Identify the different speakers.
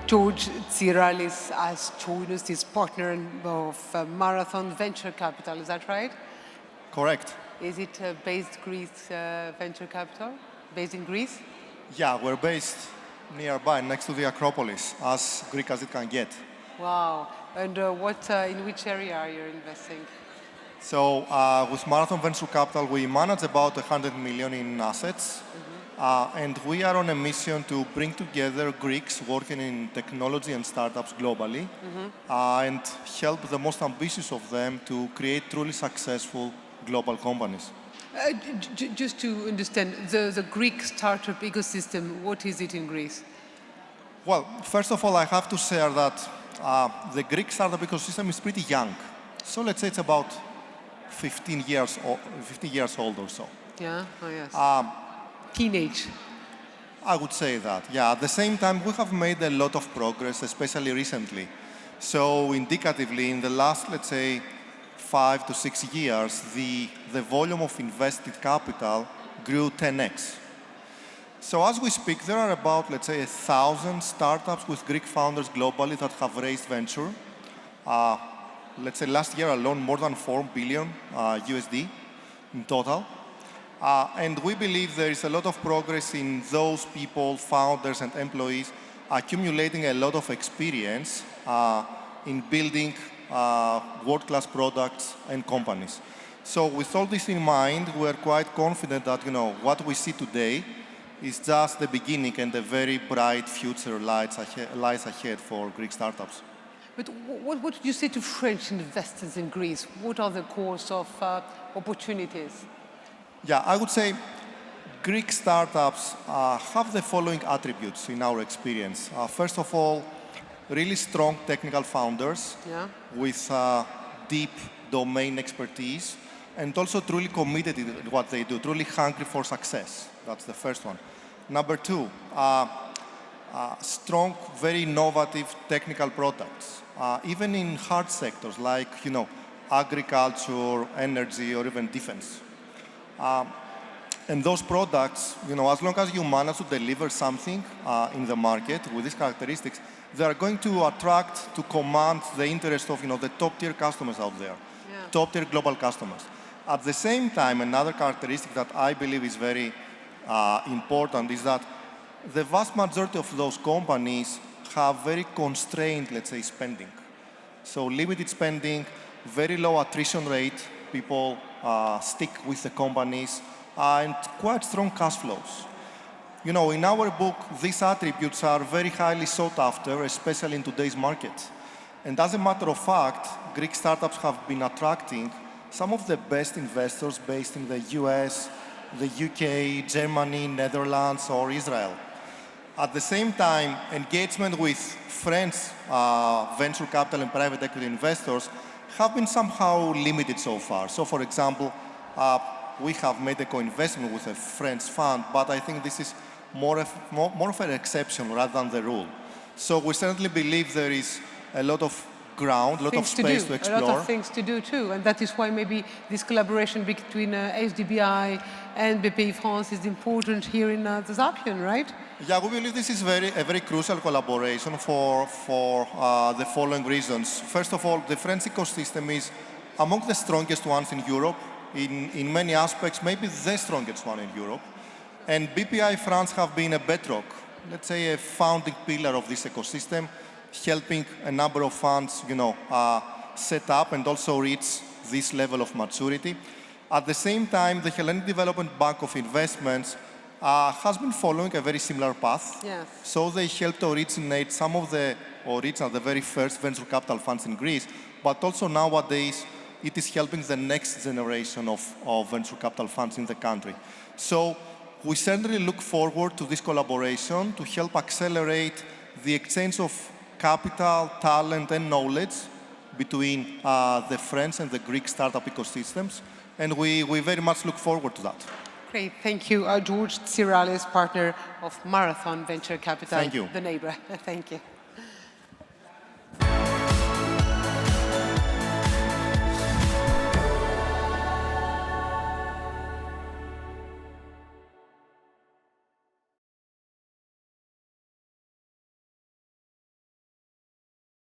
Speaker 1: George TZIRALIS has joined us, his partner of Marathon Venture Capital, is that right?
Speaker 2: Correct.
Speaker 1: Is it based Greece venture capital, based in Greece?
Speaker 2: Yeah, we're based nearby, next to the Acropolis, as Greek as it can get.
Speaker 1: Wow. And in which area are you investing?
Speaker 2: So with Marathon Venture Capital, we manage about 100 million in assets. And we are on a mission to bring together Greeks working in technology and startups globally and help the most ambitious of them to create truly successful global companies.
Speaker 1: Just to understand, the Greek startup ecosystem, what is it in Greece?
Speaker 2: Well, first of all, I have to share that the Greek startup ecosystem is pretty young. So let's say it's about 15 years old or so.
Speaker 1: Yeah, oh yes. Teenage.
Speaker 2: I would say that, yeah. At the same time, we have made a lot of progress, especially recently. So indicatively, in the last, let's say, 5 to 6 years, the volume of invested capital grew 10x. So as we speak, there are about, let's say, 1,000 startups with Greek founders globally that have raised venture. Let's say last year alone, more than 4 billion USD in total. And we believe there is a lot of progress in those people, founders and employees, accumulating a lot of experience in building world-class products and companies. So with all this in mind, we're quite confident that what we see today is just the beginning and a very bright future lies ahead for Greek startups.
Speaker 1: But what would you say to French investors in Greece? What are the course of opportunities?
Speaker 2: Yeah, I would say Greek startups have the following attributes in our experience. First of all, really strong technical founders with deep domain expertise and also truly committed in what they do, truly hungry for success. That's the first one. Number two, strong, very innovative technical products, even in hard sectors like agriculture, energy, or even defense. And those products, as long as you manage to deliver something in the market with these characteristics, they are going to attract, to command the interest of the top-tier customers out there, top-tier global customers. At the same time, another characteristic that I believe is very important is that the vast majority of those companies have very constrained, let's say, spending. So limited spending, very low attrition rate, people stick with the companies, and quite strong cash flows. In our book, these attributes are very highly sought after, especially in today's market. And as a matter of fact, Greek startups have been attracting some of the best investors based in the US, the UK, Germany, Netherlands, or Israel. At the same time, engagement with French venture capital and private equity investors have been somehow limited so far. So, for example, we have made a co-investment with a French fund, but I think this is more of an exception rather than the rule. So we certainly believe there is a lot of ground, a lot of space to explore.
Speaker 1: A lot of things to do too, and that is why maybe this collaboration between HDBI and BPI France is important here in the Zapion, right?
Speaker 2: Yeah, we believe this is a very crucial collaboration for the following reasons. First of all, the French ecosystem is among the strongest ones in Europe, in many aspects, maybe the strongest one in Europe. And BPI France have been a bedrock, let's say a founding pillar of this ecosystem, helping a number of funds, set up and also reach this level of maturity. At the same time, the Hellenic Development Bank of Investments has been following a very similar path.
Speaker 1: Yes.
Speaker 2: So they helped originate some of the very first venture capital funds in Greece, but also nowadays it is helping the next generation of venture capital funds in the country. So we certainly look forward to this collaboration to help accelerate the exchange of capital, talent, and knowledge between the French and the Greek startup ecosystems. And we very much look forward to that.
Speaker 1: Great. Thank you. George TZIRALIS, partner of Marathon Venture Capital.
Speaker 2: Thank you.
Speaker 1: The neighbor. Thank you.